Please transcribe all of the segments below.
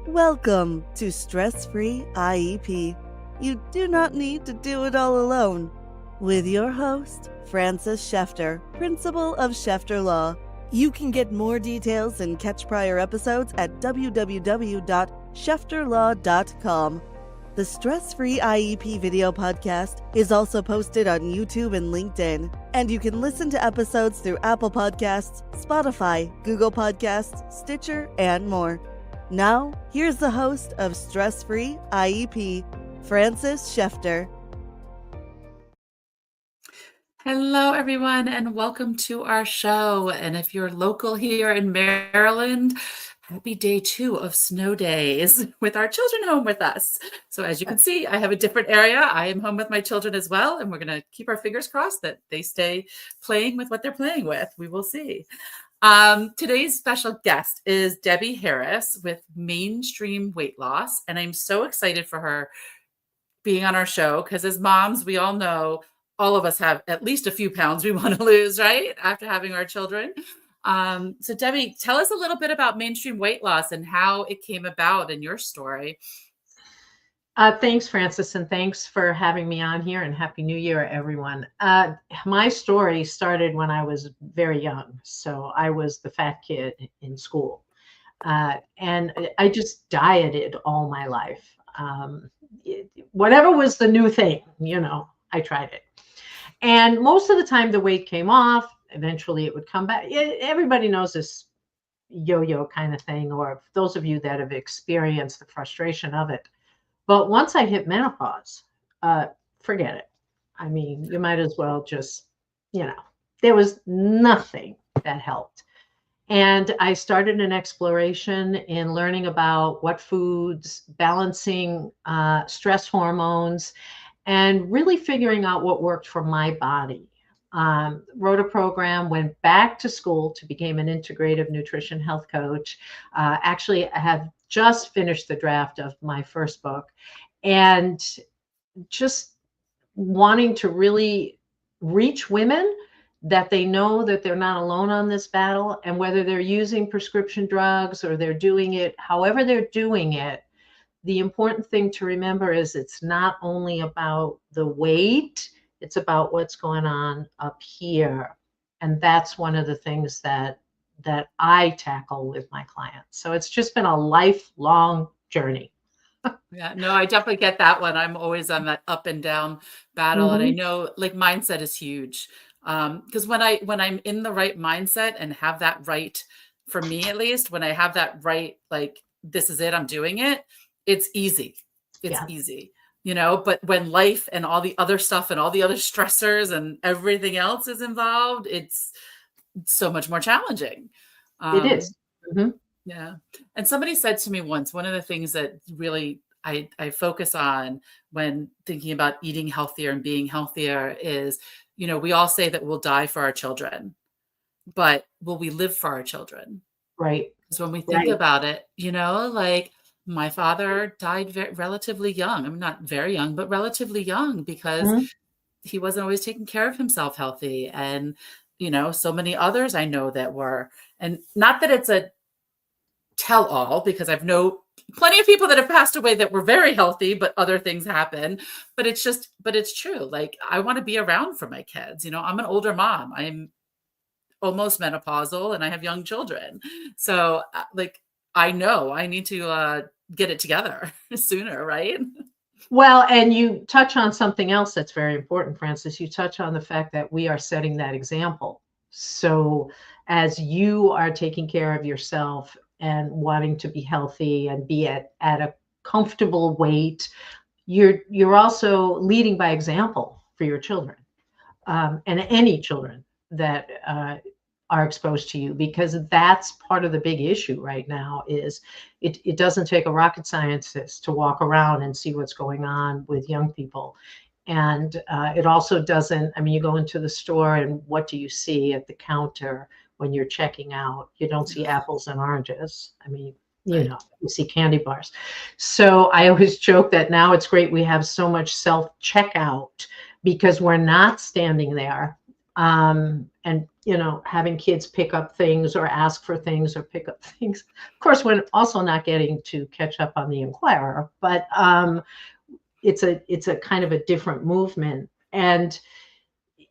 Welcome to Stress-Free IEP. You do not need to do it all alone. With your host, Francis Shefter, Principal of Shefter Law. You can get more details and catch prior episodes at www.shefterlaw.com. The Stress-Free IEP video podcast is also posted on YouTube and LinkedIn, and you can listen to episodes through Apple Podcasts, Spotify, Google Podcasts, Stitcher, and more. Now, here's the host of Stress-Free IEP, Francis Shefter. Hello, everyone, and welcome to our show. And if you're local here in Maryland, happy day 2 of snow days with our children home with us. So as you can see, I have a different area. I am home with my children as well, and we're going to keep our fingers crossed that they stay playing with what they're playing with. We will see. Today's special guest is Debbie Harris with Mainstream Weight Loss, and I'm so excited for her being on our show because as moms, we all know all of us have at least a few pounds we want to lose, right? After having our children. So Debbie, tell us a little bit about Mainstream Weight Loss and how it came about in your story. Thanks, Francis, and thanks for having me on here, and Happy New Year, everyone. My story started when I was very young. So I was the fat kid in school, and I just dieted all my life. Whatever was the new thing, I tried it. And most of the time the weight came off. Eventually it would come back. Everybody knows this yo-yo kind of thing, or those of you that have experienced the frustration of it. But once I hit menopause, forget it. I mean, you might as well just, there was nothing that helped. And I started an exploration in learning about what foods, balancing stress hormones, and really figuring out what worked for my body. Wrote a program, went back to school to become an integrative nutrition health coach. Actually, I have just finished the draft of my first book, and just wanting to really reach women that they know that they're not alone on this battle, and whether they're using prescription drugs or they're doing it, however they're doing it, the important thing to remember is it's not only about the weight, it's about what's going on up here. And that's one of the things that I tackle with my clients. So it's just been a lifelong journey. Yeah, no, I definitely get that one. I'm always on that up and down battle. And I know like mindset is huge. Because when I'm in the right mindset and have that right, for me at least, when I have that right, like this is it, I'm doing it, it's easy. It's easy. But when life and all the other stuff and all the other stressors and everything else is involved, it's so much more challenging. It is. Mm-hmm. Yeah. And somebody said to me once, one of the things that really I focus on when thinking about eating healthier and being healthier is, we all say that we'll die for our children, but will we live for our children? Right. So when we think about it, like my father died relatively young. I'm not very young, but relatively young because he wasn't always taking care of himself healthy. And, so many others I know that were, and not that it's a tell all, because I've known plenty of people that have passed away that were very healthy, but other things happen. But it's true. Like I want to be around for my kids. I'm an older mom. I'm almost menopausal and I have young children. So I know I need to get it together sooner, right? Well, and you touch on something else that's very important, Francis. You touch on the fact that we are setting that example. So as you are taking care of yourself and wanting to be healthy and be at a comfortable weight, you're also leading by example for your children, and any children that are exposed to you, because that's part of the big issue right now is it doesn't take a rocket scientist to walk around and see what's going on with young people. And it also doesn't, you go into the store and what do you see at the counter when you're checking out? You don't see apples and oranges. You see candy bars. So I always joke that now it's great we have so much self-checkout because we're not standing there And, having kids pick up things or ask for things or pick up things. Of course, when also not getting to catch up on the Inquirer, but it's a kind of a different movement. And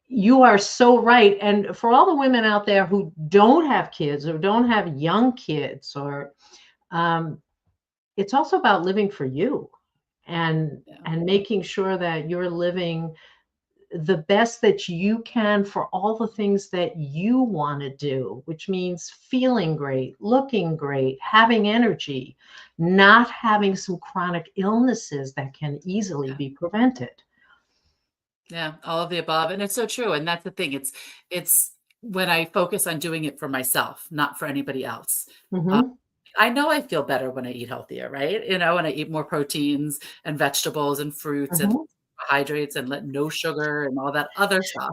you are so right. And for all the women out there who don't have kids or don't have young kids, or it's also about living for you and making sure that you're living the best that you can for all the things that you want to do, which means feeling great, looking great, having energy, not having some chronic illnesses that can easily be prevented. Yeah, all of the above. And it's so true. And that's the thing. It's when I focus on doing it for myself, not for anybody else. Mm-hmm. I know I feel better when I eat healthier, right? When I eat more proteins and vegetables and fruits and Mm-hmm. carbohydrates and no sugar and all that other stuff.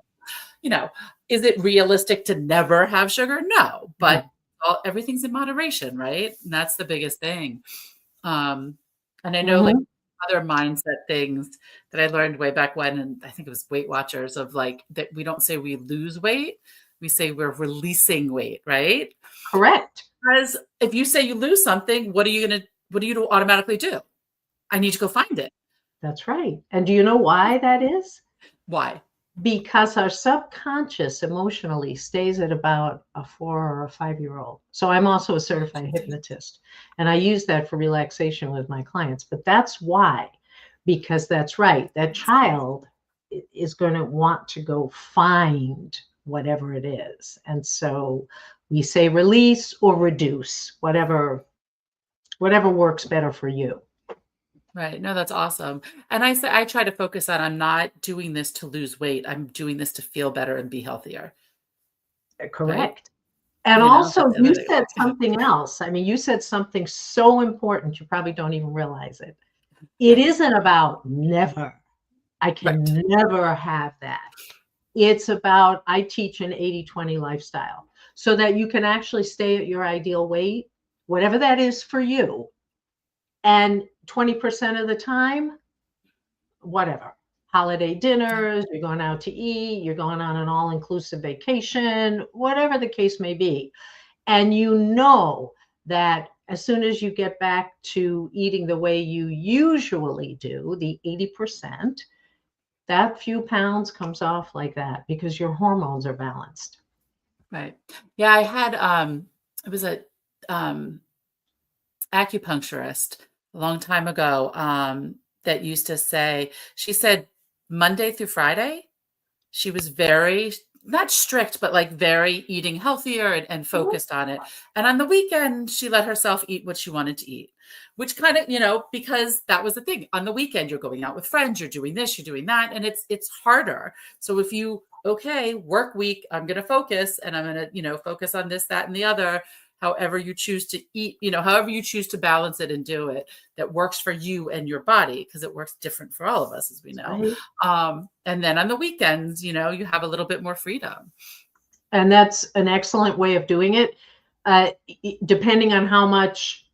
Is it realistic to never have sugar? No, but everything's in moderation, right? And that's the biggest thing. And I know like other mindset things that I learned way back when, and I think it was Weight Watchers, of like that we don't say we lose weight, we say we're releasing weight, right? Correct. Because if you say you lose something, what are you to automatically do? I need to go find it. That's right. And do you know why that is? Why? Because our subconscious emotionally stays at about a 4 or a 5-year-old. So I'm also a certified hypnotist, and I use that for relaxation with my clients. But that's why, because that's right. That child is going to want to go find whatever it is. And so we say release or reduce, whatever works better for you. Right. No, that's awesome. And I try to focus on, I'm not doing this to lose weight. I'm doing this to feel better and be healthier. Correct. Right? And also you said something else. I mean, you said something so important, you probably don't even realize it. It isn't about never. I can never have that. It's about, I teach an 80-20 lifestyle so that you can actually stay at your ideal weight, whatever that is for you. And 20% of the time, whatever, holiday dinners, you're going out to eat, you're going on an all-inclusive vacation, whatever the case may be. And you know that as soon as you get back to eating the way you usually do, the 80%, that few pounds comes off like that because your hormones are balanced. Right. Yeah, I had it was a acupuncturist a long time ago that used to say, she said Monday through Friday, she was very, not strict, but like very eating healthier and focused on it. And on the weekend, she let herself eat what she wanted to eat, which kind of, because that was the thing. On the weekend, you're going out with friends, you're doing this, you're doing that, and it's harder. So if you, work week, I'm going to focus, and I'm going to, focus on this, that, and the other. However you choose to eat, however you choose to balance it and do it, that works for you and your body, because it works different for all of us, as we know. Right. And then on the weekends, you have a little bit more freedom. And that's an excellent way of doing it. Depending on how much,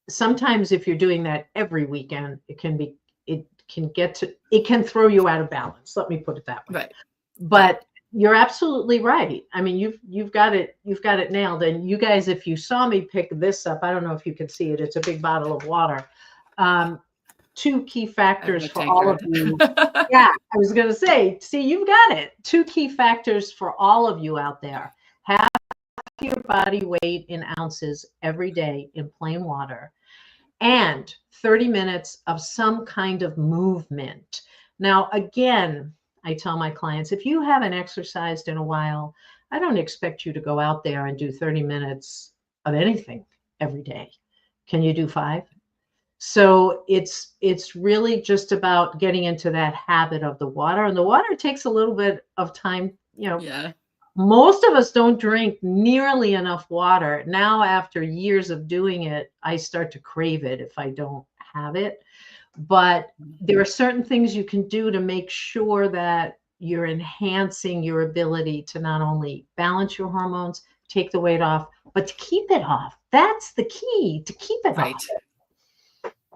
sometimes if you're doing that every weekend, it can throw you out of balance. Let me put it that way. Right. But you're absolutely right. I mean, you've got it nailed. And you guys, if you saw me pick this up, I don't know if you can see it. It's a big bottle of water. 2 key factors for all of you. Yeah, I was going to say, see, you've got it. 2 key factors for all of you out there. Have your body weight in ounces every day in plain water, and 30 minutes of some kind of movement. Now, again, I tell my clients, if you haven't exercised in a while, I don't expect you to go out there and do 30 minutes of anything every day. Can you do 5? So it's really just about getting into that habit of the water. And the water takes a little bit of time. Yeah. Most of us don't drink nearly enough water. Now, after years of doing it, I start to crave it if I don't have it. But there are certain things you can do to make sure that you're enhancing your ability to not only balance your hormones, take the weight off, but to keep it off. That's the key, to keep it off.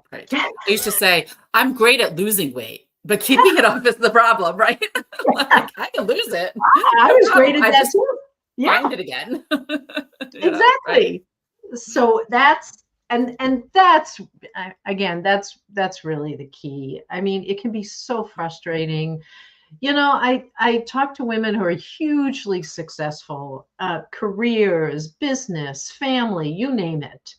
Right. I used to say, I'm great at losing weight. But keeping it off is the problem, right? Like, I can lose it. I was great at I that just too. Yeah, find it again. Right? exactly. So that's and that's again, that's really the key. I mean, it can be so frustrating. I talk to women who are hugely successful, careers, business, family, you name it.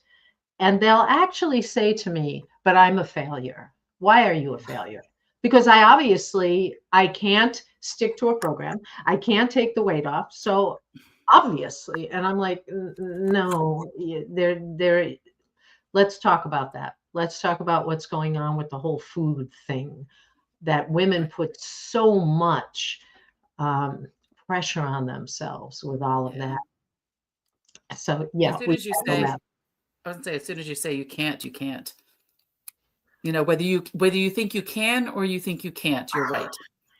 And they'll actually say to me, but I'm a failure. Why are you a failure? Because I can't stick to a program. I can't take the weight off. So obviously, and I'm like, no, let's talk about that. Let's talk about what's going on with the whole food thing, that women put so much um, pressure on themselves with all of Yeah. that. So As yeah, soon we as you tackle say, that. I would say, as soon as you say you can't, you can't. Whether you think you can or you think you can't, you're right.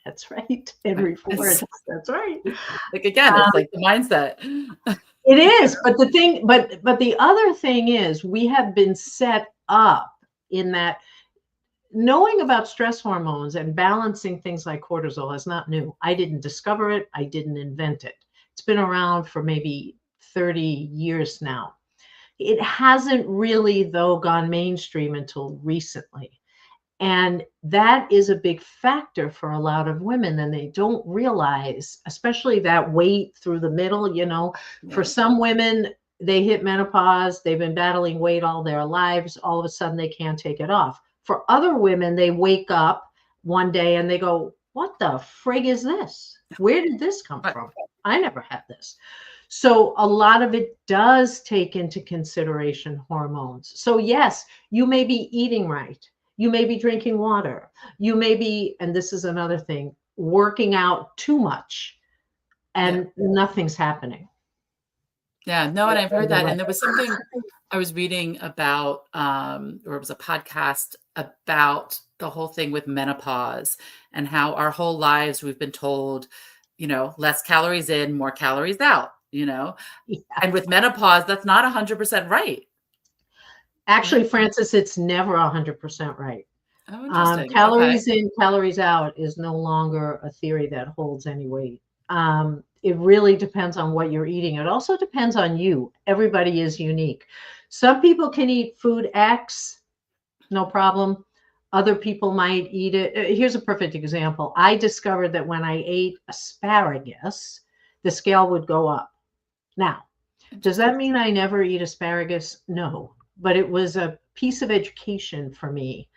That's right. Right? Henry Ford. That's right. Like, again, it's like the mindset. It is, but the other thing is we have been set up in that knowing about stress hormones and balancing things like cortisol is not new. I didn't discover it. I didn't invent it. It's been around for maybe 30 years now. It hasn't really, though, gone mainstream until recently. And that is a big factor for a lot of women. And they don't realize, especially that weight through the middle, for Right. some women, they hit menopause, they've been battling weight all their lives. All of a sudden, they can't take it off. For other women, they wake up one day and they go, what the frig is this? Where did this come Right. from? I never had this. So a lot of it does take into consideration hormones. So yes, you may be eating right. You may be drinking water. You may be, and this is another thing, working out too much and nothing's happening. Yeah, no, and I've heard that. And there was something I was reading about, or it was a podcast about the whole thing with menopause and how our whole lives we've been told, less calories in, more calories out, Yeah. and with menopause, that's not 100% right. Actually, Francis, it's never 100% right. Oh, interesting. Okay. Calories in, calories out is no longer a theory that holds any weight. It really depends on what you're eating. It also depends on you. Everybody is unique. Some people can eat food X, no problem. Other people might eat it. Here's a perfect example. I discovered that when I ate asparagus, the scale would go up. Now, does that mean I never eat asparagus? No, but it was a piece of education for me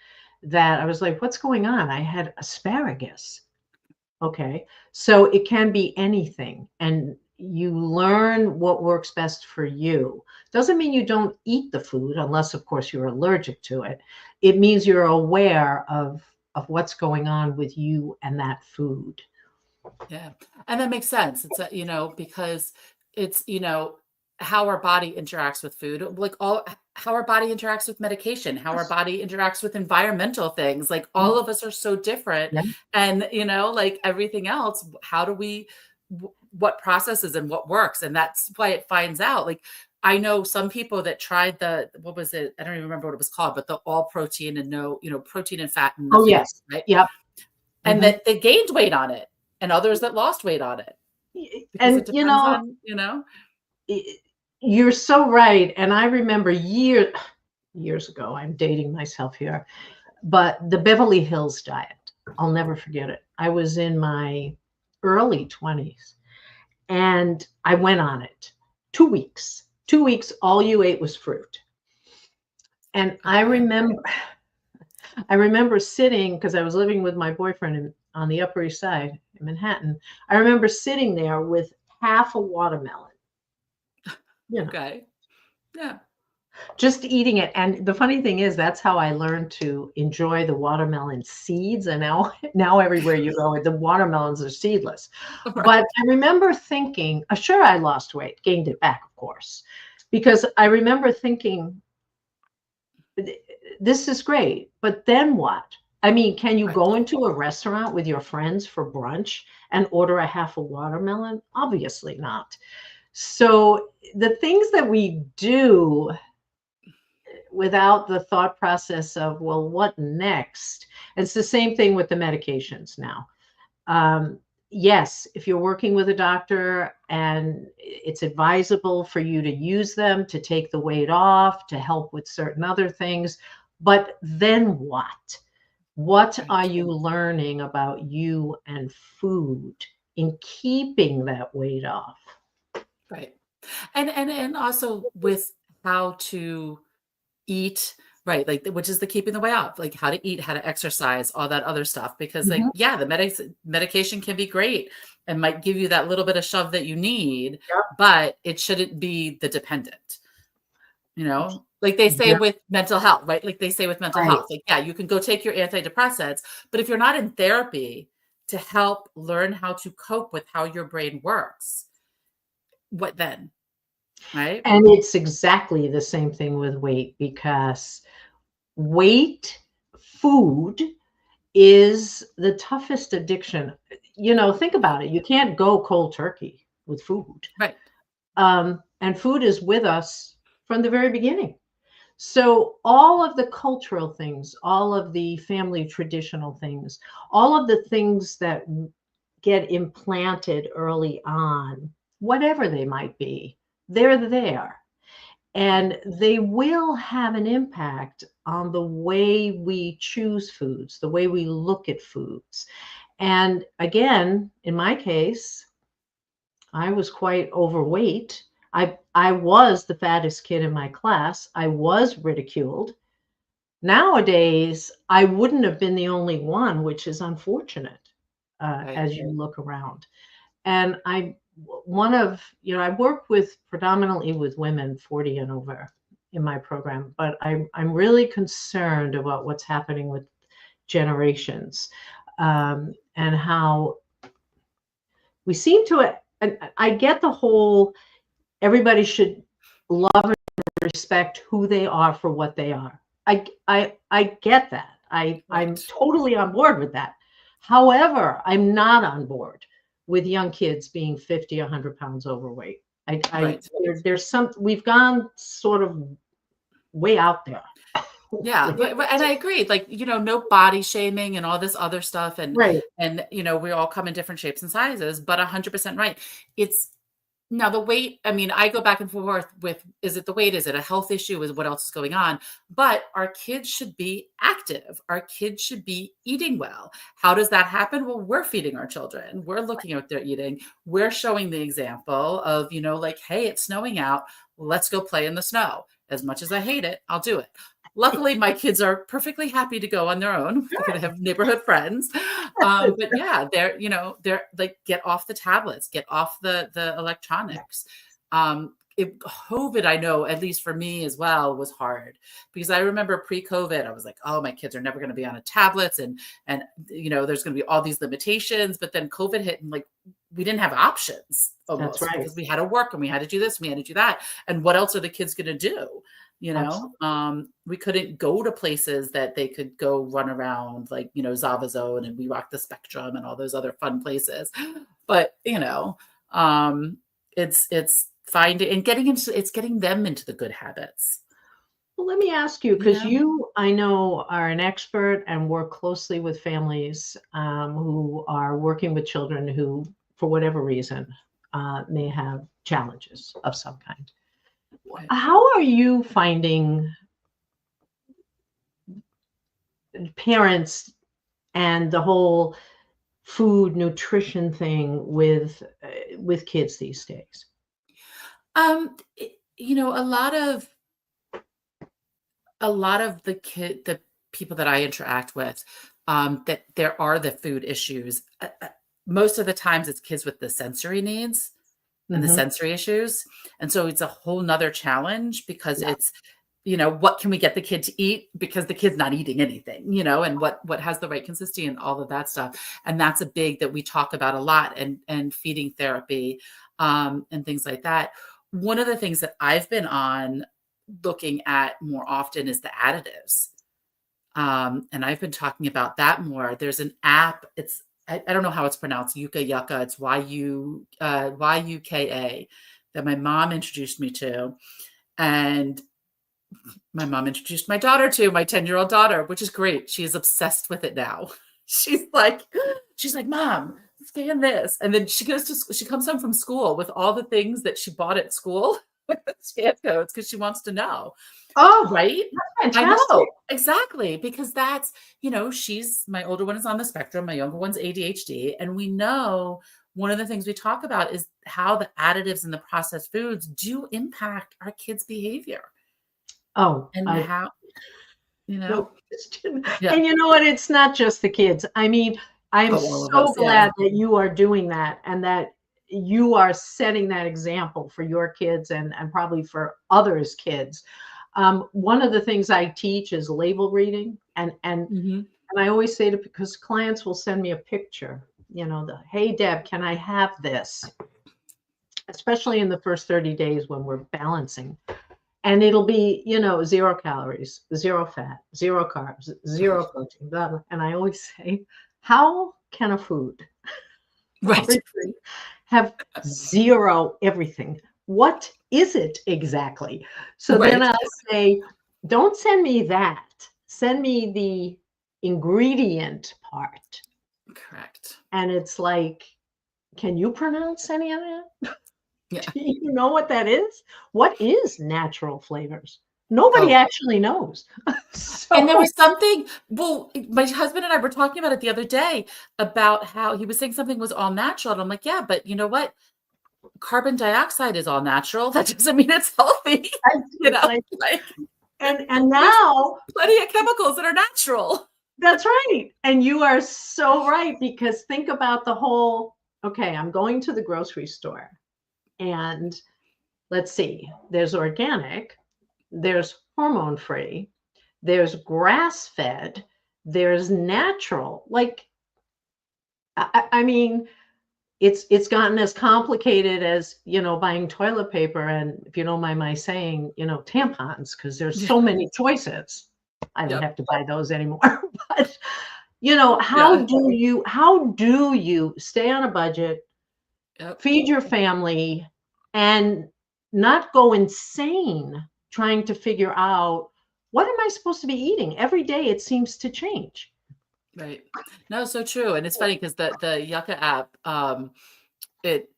that I was like, what's going on? I had asparagus. Okay. So it can be anything. And you learn what works best for you. Doesn't mean you don't eat the food, unless, of course, you're allergic to it. It means you're aware of what's going on with you and that food. Yeah. And that makes sense. It's, because it's, how our body interacts with food, like how our body interacts with medication, how our body interacts with environmental things. Like, all of us are so different. Yeah. And, like everything else, how do we, what processes and what works? And that's why it finds out. Like, I know some people that tried what was it? I don't even remember what it was called, but the all protein and no, protein and fat and nothing, Yes. right? Yep. And that they gained weight on it, and others that lost weight on it. Because And it depends on, you're so right. And I remember years ago, I'm dating myself here, but the Beverly Hills diet, I'll never forget it. I was in my early 20s and I went on it 2 weeks. 2 weeks, all you ate was fruit. And I remember sitting, because I was living with my boyfriend on the Upper East Side in Manhattan. I remember sitting there with half a watermelon. Okay. Yeah. Just eating it. And the funny thing is, that's how I learned to enjoy the watermelon seeds. And now everywhere you go, the watermelons are seedless. Right. But I remember thinking, sure, I lost weight, gained it back, of course, because I remember thinking, this is great, but then what? I mean, can you go into a restaurant with your friends for brunch and order a half a watermelon? Obviously not. So the things that we do, without the thought process of, well, what next? And it's the same thing with the medications now. Yes, if you're working with a doctor and it's advisable for you to use them to take the weight off, to help with certain other things, but then what? What are you learning about you and food in keeping that weight off? Right. And also with how to eat, right? Like, which is the keeping the weight off, like how to eat, how to exercise, all that other stuff. Because like, Mhm. yeah, the medication can be great and might give you that little bit of shove that you need, Yep. but it shouldn't be the dependent. Like they say Yeah, with mental health, right? Like they say with mental right. health, like, yeah, you can go take your antidepressants, but if you're not in therapy to help learn how to cope with how your brain works, what then? Right? And it's exactly the same thing with weight, because weight, food is the toughest addiction. Think about it. You can't go cold turkey with food. Right. And food is with us from the very beginning. So all of the cultural things, all of the family traditional things, all of the things that get implanted early on, whatever they might be, they're there. And they will have an impact on the way we choose foods, the way we look at foods. And again, in my case, I was quite overweight. I was the fattest kid in my class. I was ridiculed. Nowadays, I wouldn't have been the only one, which is unfortunate Right. as you look around. And I work with predominantly with women 40 and over in my program, but I'm really concerned about what's happening with generations, and how we seem to, and I get the whole, everybody should love and respect who they are for what they are. I get that. I'm Right. totally on board with that. However, I'm not on board with young kids being 50, 100 pounds overweight. Right. We've gone sort of way out there. Yeah, and I agree. Like, no body shaming and all this other stuff, Right. and we all come in different shapes and sizes, but 100% right. It's now the weight. I mean, I go back and forth with, is it the weight? Is it a health issue? Is what else is going on? But our kids should be active. Our kids should be eating well. How does that happen? Well, we're feeding our children. We're looking at what they're eating. We're showing the example of, like, hey, it's snowing out. Let's go play in the snow. As much as I hate it, I'll do it. Luckily, my kids are perfectly happy to go on their own because they have neighborhood friends. But yeah, they're like, get off the tablets, get off the electronics. COVID, I know, at least for me as well, was hard because I remember pre-COVID, I was like, oh, my kids are never going to be on a tablets, and there's going to be all these limitations. But then COVID hit, and like, we didn't have options almost, That's right. because we had to work and we had to do this, and we had to do that. And what else are the kids going to do? We couldn't go to places that they could go run around, like, Zava Zone, and We Rock the Spectrum and all those other fun places. But, it's finding and getting them into the good habits. Well, let me ask you, because you, I know, are an expert and work closely with families who are working with children who, for whatever reason, may have challenges of some kind. Right. How are you finding parents and the whole food nutrition thing with kids these days? A lot of the people that I interact with, that there are the food issues. Most of the times it's kids with the sensory needs and the Mhm. sensory issues. And so it's a whole nother challenge because Yeah. it's, what can we get the kid to eat because the kid's not eating anything, and what has the right consistency and all of that stuff. And that's a big that we talk about a lot, and feeding therapy, and things like that. One of the things that I've been on looking at more often is the additives. And I've been talking about that more. There's an app. I don't know how it's pronounced. Yuka Yuka. It's YUKA that my mom introduced me to. And my mom introduced my daughter to my 10-year-old daughter, which is great. She is obsessed with it now. She's like, Mom, scan this. And then she comes home from school with all the things that she bought at school with the scan codes because she wants to know. Oh, right. That's I fantastic. know, exactly. Because that's, my older one is on the spectrum, my younger one's ADHD. And we know one of the things we talk about is how the additives in the processed foods do impact our kids' behavior. Oh, And how, no question. Yeah. And you know what? It's not just the kids. I mean, I'm all of so us, yeah. glad that you are doing that and that you are setting that example for your kids and probably for others' kids. One of the things I teach is label reading, and I always say because clients will send me a picture, hey Deb, can I have this? Especially in the first 30 days when we're balancing. And it'll be, 0 calories, 0 fat, 0 carbs, 0 protein, blah, blah. And I always say, how can a food Right. have 0 everything? What is it exactly? So then I'll say, don't send me that. Send me the ingredient part. Correct. And it's like, can you pronounce any of that? Yeah. Do you know what that is? What is natural flavors? Nobody actually knows. And there was something, my husband and I were talking about it the other day about how he was saying something was all natural. And I'm like, yeah, but you know what? Carbon dioxide is all natural. That doesn't mean it's healthy. And now plenty of chemicals that are natural. That's right. And you are so right, because think about the whole, okay, I'm going to the grocery store and let's see, there's organic, there's hormone free, there's grass fed, there's natural. Like, I mean, it's gotten as complicated as, buying toilet paper and, if you don't mind my saying, tampons, because there's so many choices. I don't have to buy those anymore. But, how do you stay on a budget, feed your family, and not go insane trying to figure out, what am I supposed to be eating? Every day it seems to change. Right. No, so true. And it's funny because the Yucca app, it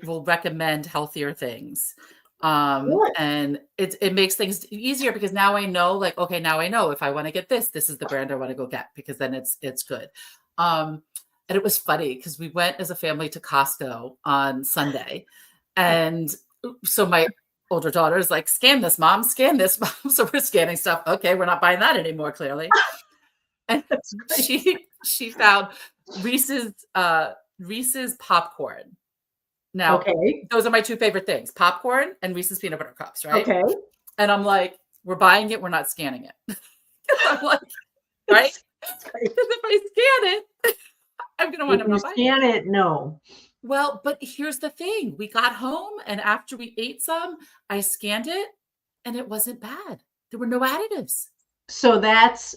will recommend healthier things. And it makes things easier because now I know, like, okay, now I know if I want to get this is the brand I want to go get, because then it's good. And it was funny because we went as a family to Costco on Sunday. And so my older daughter is like, scan this, Mom, scan this, Mom. So we're scanning stuff. Okay, we're not buying that anymore, clearly. And she found Reese's popcorn. Now, those are my 2 favorite things: popcorn and Reese's peanut butter cups, right? Okay. And I'm like, we're buying it, we're not scanning it. I'm like, right? Because if I scan it, I'm going to wind up not buying it. Scan it, no. Well, but here's the thing. We got home, and after we ate some, I scanned it, and it wasn't bad. There were no additives. So that's,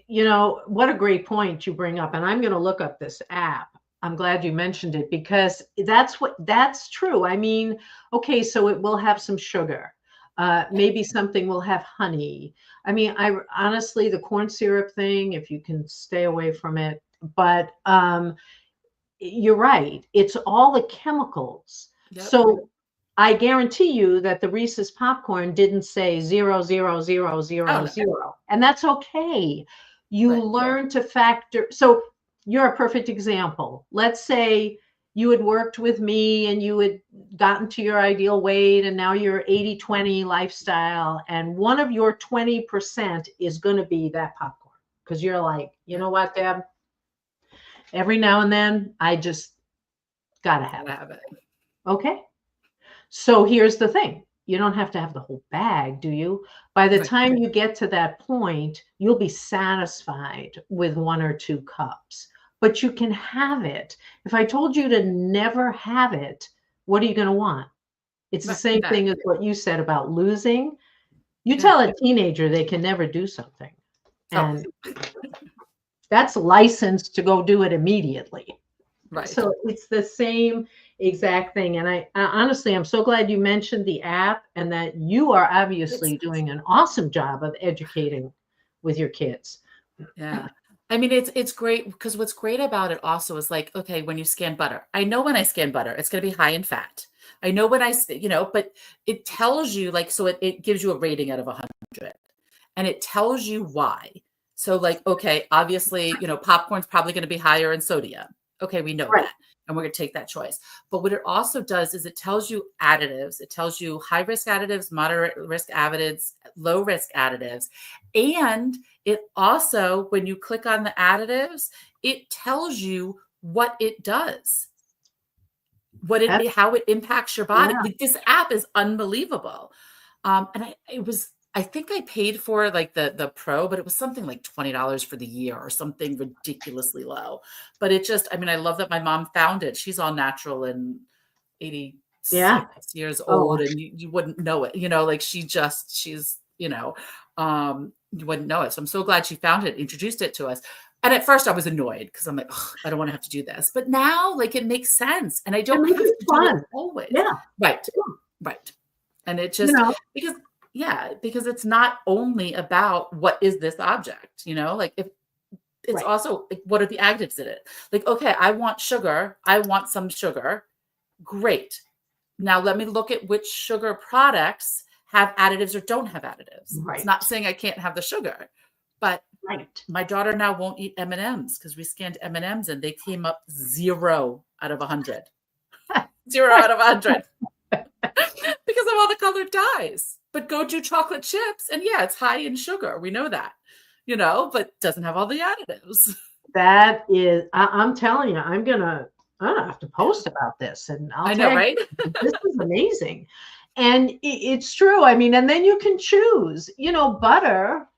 what a great point you bring up. And I'm going to look up this app. I'm glad you mentioned it, because that's true. I mean, okay, so it will have some sugar. Maybe something will have honey. I mean, honestly, the corn syrup thing, if you can stay away from it, but you're right. It's all the chemicals. Yep. So I guarantee you that the Reese's popcorn didn't say 0, 0, 0, 0, 0. And that's okay. You learn to factor. So you're a perfect example. Let's say you had worked with me and you had gotten to your ideal weight, and now you're 80-20 lifestyle. And one of your 20% is going to be that popcorn, because you're like, you know what, Deb? Every now and then, I just got to have it. Okay. So here's the thing. You don't have to have the whole bag, do you? By the time you get to that point, you'll be satisfied with 1 or 2 cups, but you can have it. If I told you to never have it, what are you going to want? It's the same thing as what you said about losing. You tell a teenager they can never do something, and that's licensed to go do it immediately. Right. So it's the same. exact thing. And I honestly, I'm so glad you mentioned the app and that you are It's obviously doing an awesome job of educating with your kids. Yeah. I mean, it's great because what's great about it also is like, okay, when you scan butter, I know when I scan butter, it's going to be high in fat. I know when but it tells you like, so it gives you a rating out of 100 and it tells you why. So like, okay, obviously, popcorn's probably going to be higher in sodium. Okay, we know Right. that. And we're going to take that choice. But what it also does is it tells you additives. It tells you high risk additives, moderate risk additives, low risk additives. And it also, when you click on the additives, it tells you what it does, That's, how it impacts your body. yeah. Like, this app is unbelievable. And I think I paid for like the pro, but it was something like $20 for the year or something ridiculously low. But I love that my mom found it. She's all natural and 86 Yeah. years Oh, old, and you wouldn't know it, like you wouldn't know it. So I'm so glad she found it, introduced it to us. And at first I was annoyed because I'm like, I don't want to have to do this. But now, like, it makes sense. And I it don't makes have it to do it fun. always. Yeah. Right. Right. And it You just, know, because it's not only about what is this object, like, if it's right. also like, what are the additives in it? Like, okay, I want sugar. I want some sugar. Great. Now let me look at which sugar products have additives or don't have additives. It's Right. not saying I can't have the sugar, but Right. my daughter now won't eat M&Ms because we scanned M&Ms and they came up 0 out of 100. 0 out of 100 because of all the colored dyes. But go do chocolate chips and yeah, it's high in sugar. We know that, but doesn't have all the additives. That is, I'm telling you, I'm gonna have to post about this, and I'll I know, tag right? you. This is amazing, and it's true. I mean, and then you can choose. Butter.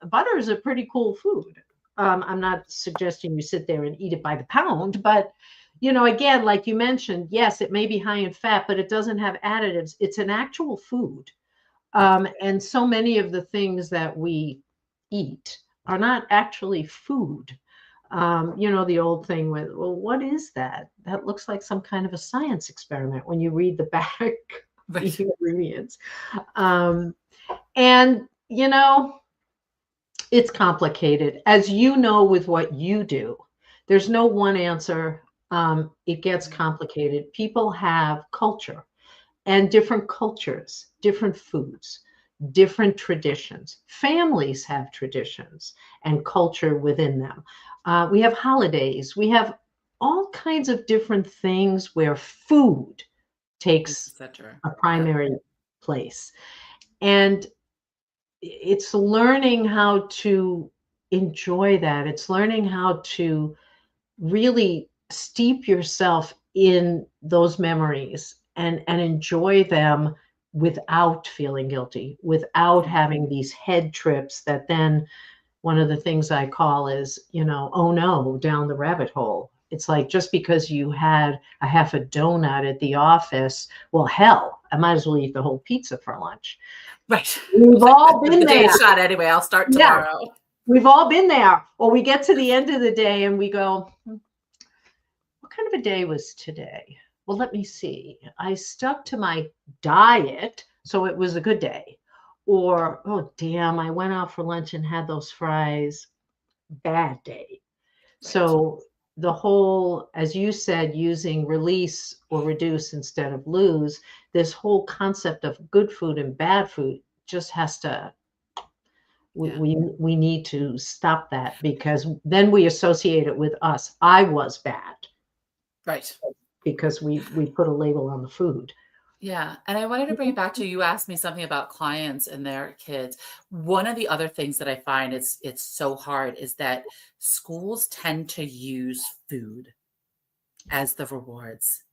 Butter is a pretty cool food. I'm not suggesting you sit there and eat it by the pound, but again, like you mentioned, yes, it may be high in fat, but it doesn't have additives. It's an actual food, and so many of the things that we eat are not actually food. The old thing with, well, what is that? That looks like some kind of a science experiment when you read the back of Right. the ingredients. And, it's complicated. As you know, with what you do, there's no one answer. It gets complicated. People have culture and different cultures, different foods, different traditions. Families have traditions and culture within them. We have holidays. We have all kinds of different things where food takes Etc. a Yeah. primary place. And it's learning how to enjoy that. It's learning how to really steep yourself in those memories and enjoy them without feeling guilty, without having these head trips that then one of the things I call is, oh no, down the rabbit hole. It's like, just because you had a half a donut at the office, well, hell, I might as well eat the whole pizza for lunch. Right. We've all been The day there. is shot anyway. I'll start Yeah, tomorrow. we've all been there. Or we get to the end of the day and we go, what kind of a day was today? Well, let me see. I stuck to my diet, so it was a good day. Or, oh, damn, I went out for lunch and had those fries. Bad day. Right. So the whole, as you said, using release or reduce instead of lose, this whole concept of good food and bad food just has to, we need to stop that, because then we associate it with us. I was bad. Right. Because we put a label on the food. Yeah. And I wanted to bring it back to, you asked me something about clients and their kids. One of the other things that I find it's so hard is that schools tend to use food as the rewards,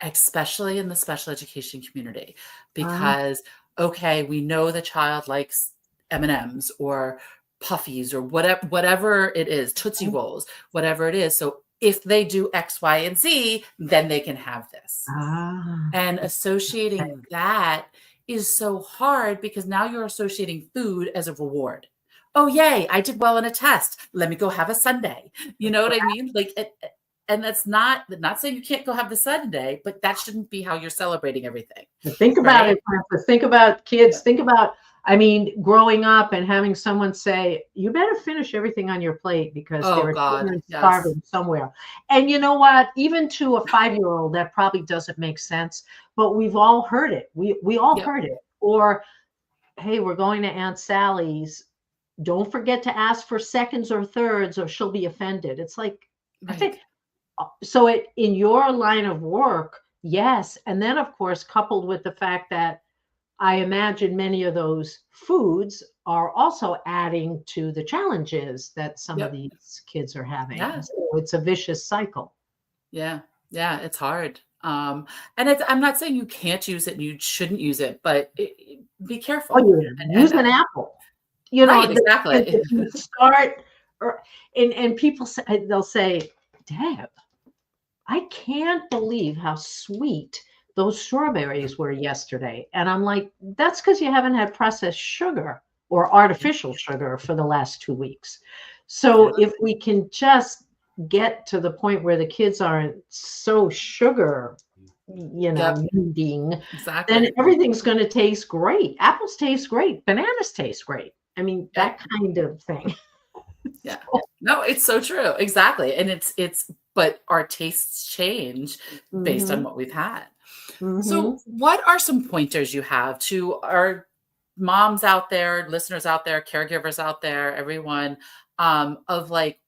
especially in the special education community, because, okay, we know the child likes M&Ms or puffies or whatever it is, Tootsie Rolls, whatever it is. So if they do X, Y, and Z, then they can have this. And associating that is so hard, because now you're associating food as a reward. Oh, yay, I did well in a test. Let me go have a sundae. You know what I mean? Like, And that's not saying you can't go have the Sunday, but that shouldn't be how you're celebrating everything. Think about it, Francis. Think about kids. Yeah. Think about, I mean, growing up and having someone say, you better finish everything on your plate because Oh there are God, children yes. starving somewhere. And you know what? Even to a 5-year-old, that probably doesn't make sense, but we've all heard it. We all Yep. heard it. Or, hey, we're going to Aunt Sally's. Don't forget to ask for seconds or thirds or she'll be offended. It's like, I Right. think, so in your line of work, yes. And then, of course, coupled with the fact that I imagine many of those foods are also adding to the challenges that some of Yep. these kids are having. Yeah. So it's a vicious cycle. Yeah. Yeah. It's hard. And I'm not saying you can't use it and you shouldn't use it, but be careful. Oh, yeah. Use an apple. You know, Right, exactly. if you start, and people say, they'll say, Deb, I can't believe how sweet those strawberries were yesterday. And I'm like, that's because you haven't had processed sugar or artificial sugar for the last 2 weeks. So if we can just get to the point where the kids aren't so sugar, needing, Exactly. then everything's going to taste great. Apples taste great. Bananas taste great. I mean, that kind of thing. Yeah. No, it's so true. Exactly. And but our tastes change based on what we've had. So what are some pointers you have to our moms out there, listeners out there, caregivers out there, everyone, of like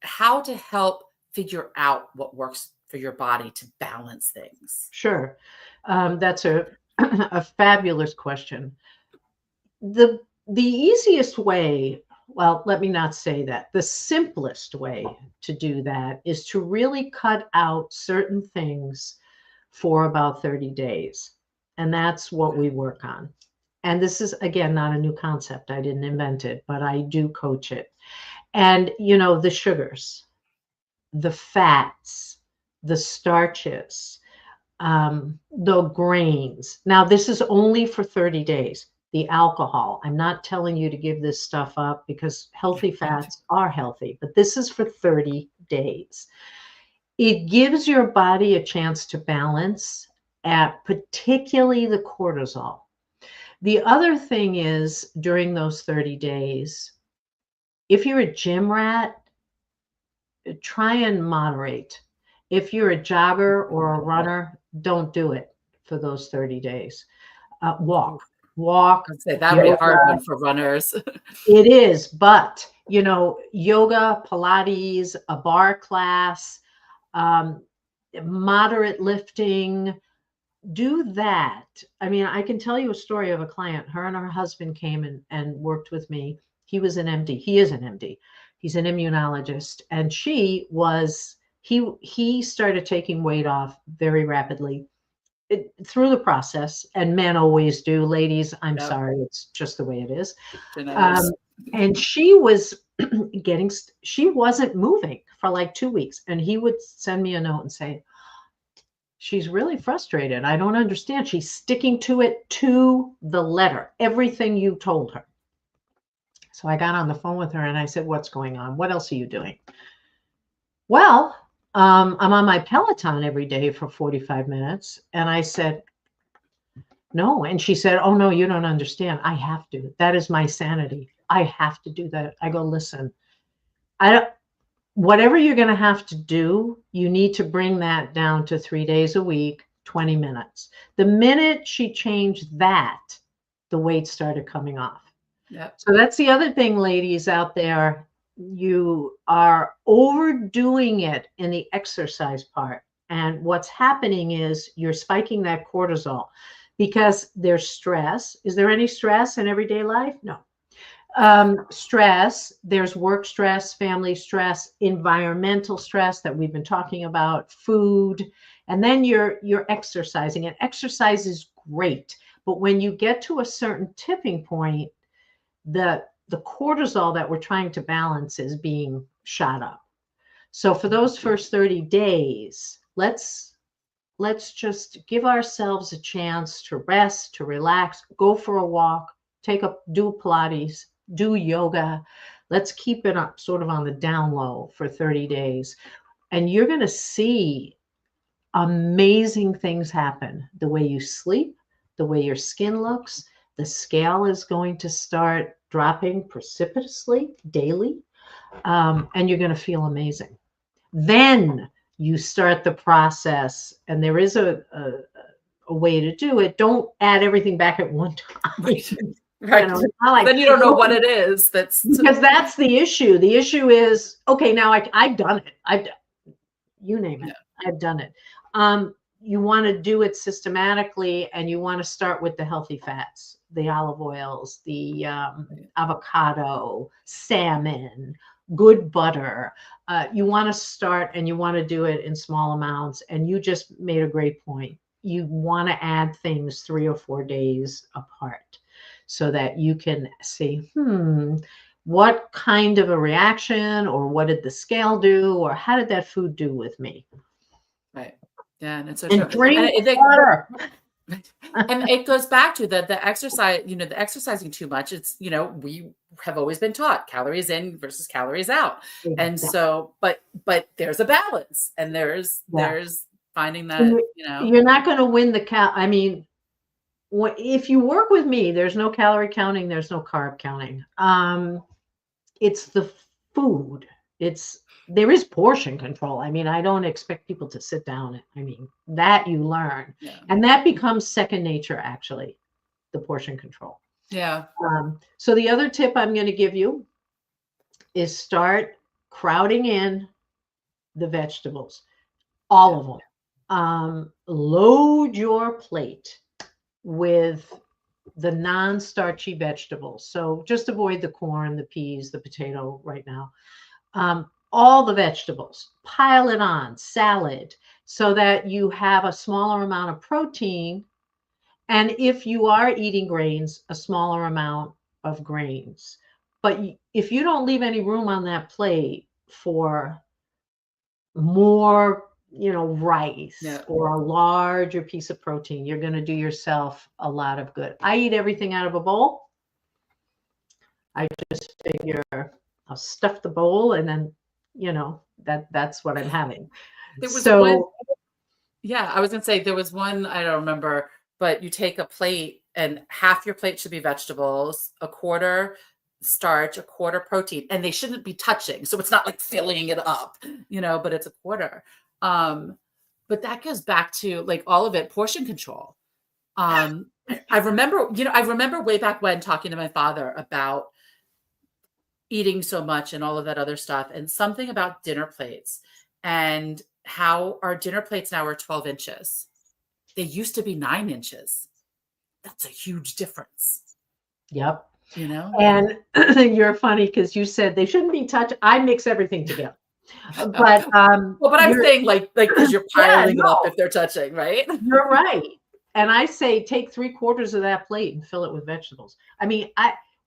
how to help figure out what works for your body to balance things? Sure. That's a fabulous question. The easiest way, well, let me not say that. The simplest way to do that is to really cut out certain things for about 30 days. And that's what we work on. And this is, again, not a new concept. I didn't invent it, but I do coach it. And, the sugars, the fats, the starches, the grains. Now, this is only for 30 days. The alcohol, I'm not telling you to give this stuff up because healthy fats are healthy, but this is for 30 days. It gives your body a chance to balance at particularly the cortisol. The other thing is during those 30 days, if you're a gym rat, try and moderate. If you're a jogger or a runner, don't do it for those 30 days. Walk. I'd say that would be a hard one for runners. It is, but yoga, Pilates, a bar class, moderate lifting, do that. I mean, I can tell you a story of a client. Her and her husband came and worked with me. He was an MD. He is an MD. He's an immunologist. And he started taking weight off very rapidly through the process. And men always do. Ladies, I'm sorry. It's just the way it is. And she was she wasn't moving for like 2 weeks. And he would send me a note and say, she's really frustrated. I don't understand. She's sticking to it to the letter, everything you told her. So I got on the phone with her and I said, what's going on? What else are you doing? Well, I'm on my Peloton every day for 45 minutes. And I said, no. And she said, oh, no, you don't understand. I have to. That is my sanity. I have to do that. I go, listen, whatever you're going to have to do, you need to bring that down to 3 days a week, 20 minutes. The minute she changed that, the weight started coming off. Yep. So that's the other thing, ladies out there. You are overdoing it in the exercise part. And what's happening is you're spiking that cortisol because there's stress. Is there any stress in everyday life? No. Stress, there's work stress, family stress, environmental stress that we've been talking about, food, and then you're exercising. And exercise is great, but when you get to a certain tipping point, the cortisol that we're trying to balance is being shot up. So for those first 30 days, let's just give ourselves a chance to rest, to relax, go for a walk, do Pilates, do yoga. Let's keep it up sort of on the down low for 30 days. and you're going to see amazing things happen. The way you sleep, the way your skin looks, the scale is going to start dropping precipitously daily, and you're going to feel amazing. Then you start the process, and there is a way to do it. Don't add everything back at one time. Right. Right. You know, like, then you don't know what it is. Because that's the issue. The issue is, okay, now I've done it. You name it. Yeah. I've done it. You want to do it systematically, and you want to start with the healthy fats, the olive oils, the avocado, salmon, good butter. You want to start, and you want to do it in small amounts. And you just made a great point. You want to add things 3 or 4 days apart so that you can see, what kind of a reaction, or what did the scale do, or how did that food do with me? Right. Yeah, and it's so and true. Drink water. And it goes back to the exercise, the exercising too much. It's, we have always been taught calories in versus calories out. And so, but there's a balance, and there's finding that, You're not going to win the I mean, if you work with me, there's no calorie counting, there's no carb counting. It's the food. There is portion control. I mean, I don't expect people to sit down. I mean, that you learn. Yeah. And that becomes second nature, actually, the portion control. Yeah. So the other tip I'm going to give you is start crowding in the vegetables, all of them. Load your plate with the non-starchy vegetables. So just avoid the corn, the peas, the potato right now. All the vegetables, pile it on, salad, so that you have a smaller amount of protein. And if you are eating grains, a smaller amount of grains. But if you don't leave any room on that plate for more, rice or a larger piece of protein, you're going to do yourself a lot of good. I eat everything out of a bowl. I just figure I'll stuff the bowl, and then, that's what I'm having. There was one, I was going to say, there was one, I don't remember, but you take a plate, and half your plate should be vegetables, a quarter starch, a quarter protein, and they shouldn't be touching. So it's not like filling it up, but it's a quarter. But that goes back to, like, all of it, portion control. I remember way back when talking to my father about eating so much and all of that other stuff, and something about dinner plates, and how our dinner plates now are 12 inches. They used to be 9 inches. That's a huge difference. Yep. And you're funny, because you said they shouldn't be touched. I mix everything together. But but I'm saying like because you're piling it up if they're touching, right? You're right. And I say take 3/4 of that plate and fill it with vegetables. I mean,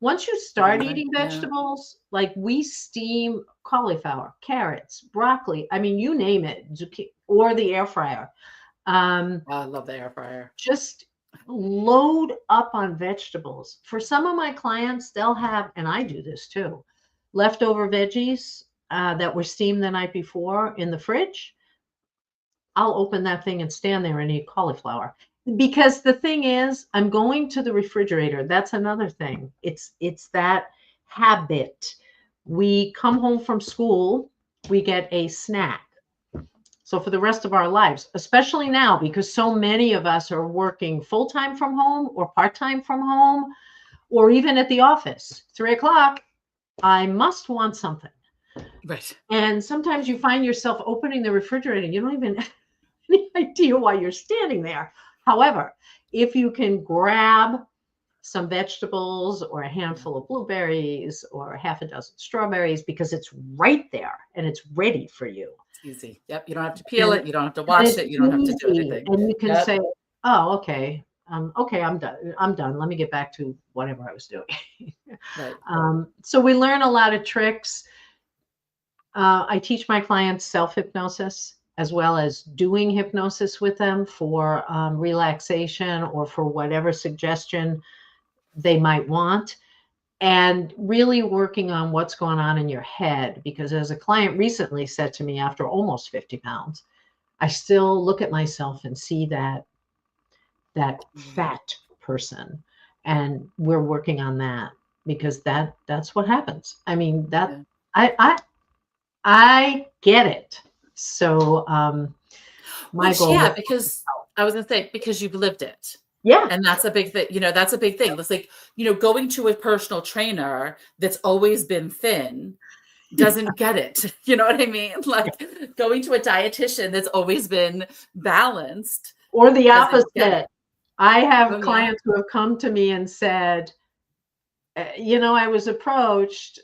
once you start eating vegetables, like we steam cauliflower, carrots, broccoli, I mean, you name it, or the air fryer. I love the air fryer. Just load up on vegetables. For some of my clients, they'll have, and I do this too, leftover veggies that were steamed the night before in the fridge. I'll open that thing and stand there and eat cauliflower. Because the thing is, I'm going to the refrigerator. That's another thing. It's that habit. We come home from school, we get a snack. So for the rest of our lives, especially now, because so many of us are working full-time from home or part-time from home, or even at the office, 3 o'clock, I must want something. Right. And sometimes you find yourself opening the refrigerator and you don't even have any idea why you're standing there. However, if you can grab some vegetables or a handful of blueberries or half a dozen strawberries, because it's right there and it's ready for you. It's easy. Yep. You don't have to peel it. You don't have to wash it. You don't have to do anything. And you can say, oh, okay. Okay, I'm done. I'm done. Let me get back to whatever I was doing. Right. So we learn a lot of tricks. I teach my clients self-hypnosis, as well as doing hypnosis with them for relaxation or for whatever suggestion they might want. and really working on what's going on in your head. Because as a client recently said to me, after almost 50 pounds, I still look at myself and see that fat person. And we're working on that, because that's what happens. I mean, that I get it. So my Which, goal yeah, is, because I was gonna say, because you've lived it. yeah. And that's a big thing, that's a big thing. It's like, going to a personal trainer that's always been thin doesn't get it. You know what I mean? Like going to a dietitian that's always been balanced Or the doesn't get opposite. it. I have Oh yeah. clients who have come to me and said, I was approached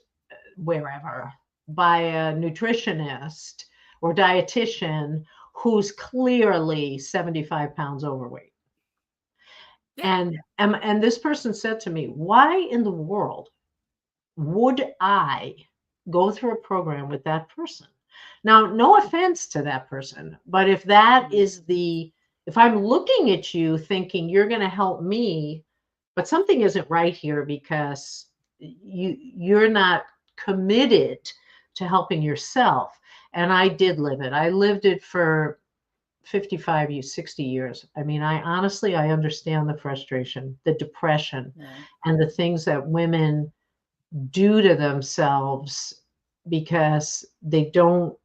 wherever by a nutritionist or dietitian who's clearly 75 pounds overweight. Yeah. And this person said to me, why in the world would I go through a program with that person? Now, no offense to that person, but if that is if I'm looking at you thinking you're going to help me, but something isn't right here, because you're not committed to helping yourself. And I did live it. I lived it for 55 years, 60 years. I mean, I understand the frustration, the depression, and the things that women do to themselves because they don't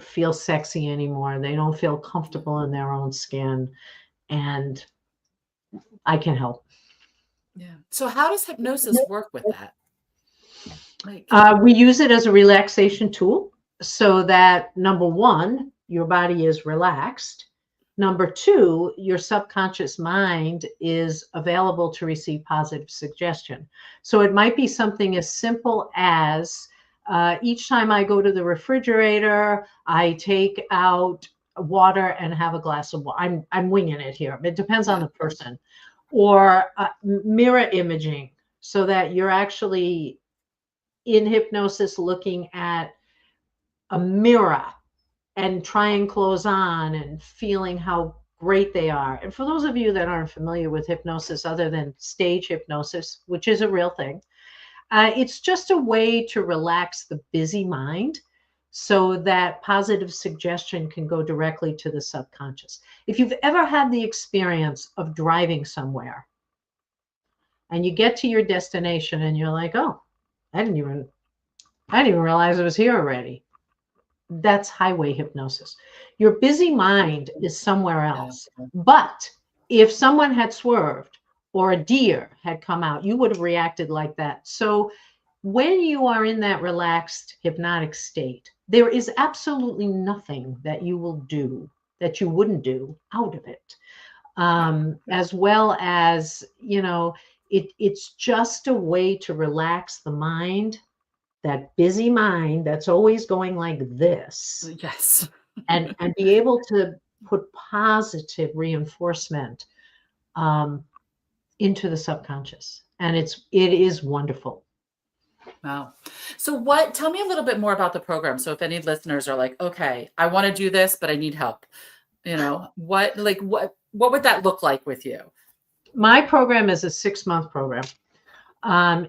feel sexy anymore. They don't feel comfortable in their own skin, and I can help. Yeah. So how does hypnosis work with that? Like, We use it as a relaxation tool so that, number one, your body is relaxed. Number two, your subconscious mind is available to receive positive suggestion. So it might be something as simple as each time I go to the refrigerator, I take out water and have a glass of water. I'm winging it here. It depends on the person. Or mirror imaging, so that you're actually in hypnosis looking at a mirror and trying clothes on and feeling how great they are. And for those of you that aren't familiar with hypnosis, other than stage hypnosis, which is a real thing, it's just a way to relax the busy mind so that positive suggestion can go directly to the subconscious. If you've ever had the experience of driving somewhere and you get to your destination and you're like, oh, I didn't even realize it was here already. That's highway hypnosis. Your busy mind is somewhere else. But if someone had swerved or a deer had come out, you would have reacted like that. So when you are in that relaxed hypnotic state, there is absolutely nothing that you will do that you wouldn't do out of it. As well as, it's just a way to relax the mind, that busy mind that's always going like this. yes. and be able to put positive reinforcement into the subconscious. And it is wonderful. Wow. So tell me a little bit more about the program. So if any listeners are like, okay, I want to do this, but I need help, what would that look like with you? My program is a 6-month program.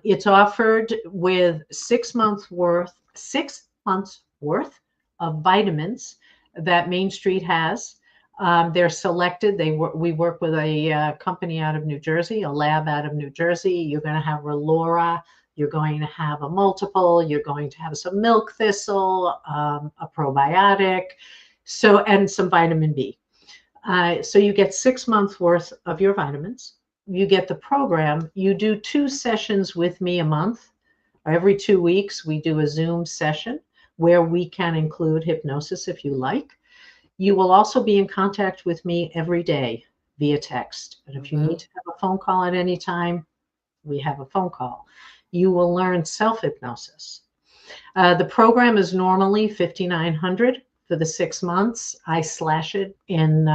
It's offered with 6 months worth of vitamins that Main Street has. They're selected. We work with a company out of New Jersey, a lab out of New Jersey. You're going to have Relora. You're going to have a multiple. You're going to have some milk thistle, a probiotic, and some vitamin B. So you get 6 months worth of your vitamins. You get the program. You do 2 sessions with me a month. Every 2 weeks, we do a Zoom session where we can include hypnosis if you like. You will also be in contact with me every day via text. And if you need to have a phone call at any time, we have a phone call. You will learn self-hypnosis. The program is normally $5,900 for the 6 months. I slash it in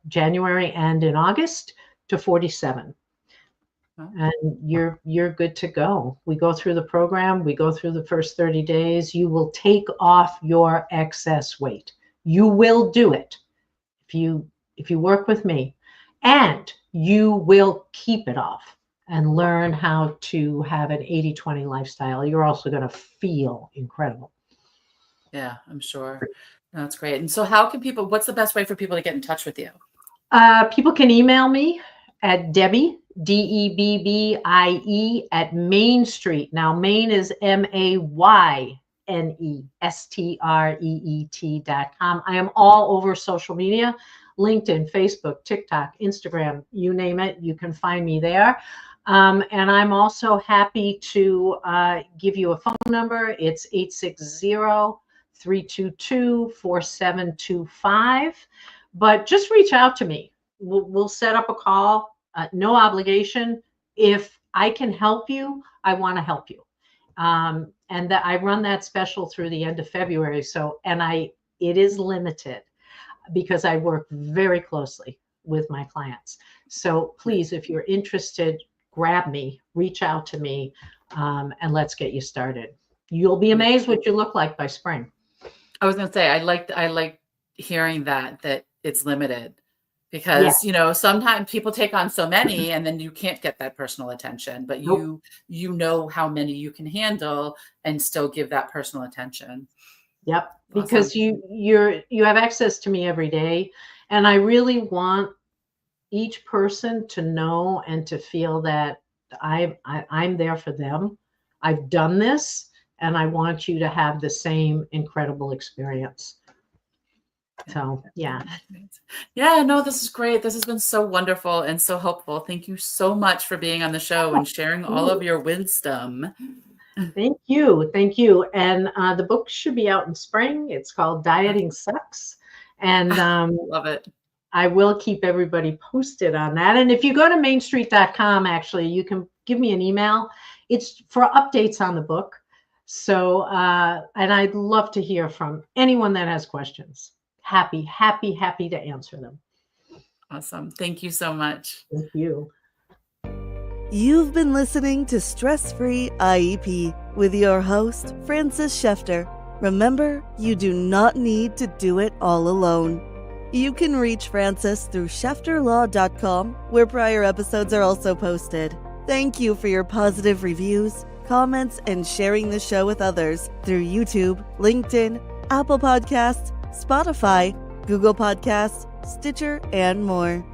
January and in August to $47,000. And you're good to go. We go through the program. We go through the first 30 days. You will take off your excess weight. You will do it if you work with me, and you will keep it off and learn how to have an 80-20 lifestyle. You're also going to feel incredible. Yeah, I'm sure. No, that's great. And so what's the best way for people to get in touch with you? People can email me at Debbie, Debbie, at Main Street. Now, Maine is MAYNESTREET.com. I am all over social media, LinkedIn, Facebook, TikTok, Instagram, you name it, you can find me there. And I'm also happy to give you a phone number. It's 860-322-4725. But just reach out to me. We'll set up a call, no obligation. If I can help you, I want to help you. And that I run that special through the end of February. So, it is limited because I work very closely with my clients. So please, if you're interested, grab me, reach out to me, and let's get you started. You'll be amazed what you look like by spring. I was going to say, I like hearing that it's limited, because sometimes people take on so many and then you can't get that personal attention, but you know how many you can handle and still give that personal attention. Yep. Awesome. Because you have access to me every day, and I really want each person to know and to feel that I'm there for them. I've done this, and I want you to have the same incredible experience. So, yeah. Yeah, no, this is great. This has been so wonderful and so helpful. Thank you so much for being on the show and sharing all of your wisdom. Thank you. Thank you. And the book should be out in spring. It's called Dieting Sucks. And love it. I will keep everybody posted on that. And if you go to mainstreet.com, actually, you can give me an email. It's for updates on the book. So, and I'd love to hear from anyone that has questions. Happy to answer them. Awesome. Thank you so much. Thank you. You've been listening to Stress Free IEP with your host, Frances Shefter. Remember, you do not need to do it all alone. You can reach Frances through shefterlaw.com, where prior episodes are also posted. Thank you for your positive reviews, comments, and sharing the show with others through YouTube, LinkedIn, Apple Podcasts, Spotify, Google Podcasts, Stitcher, and more.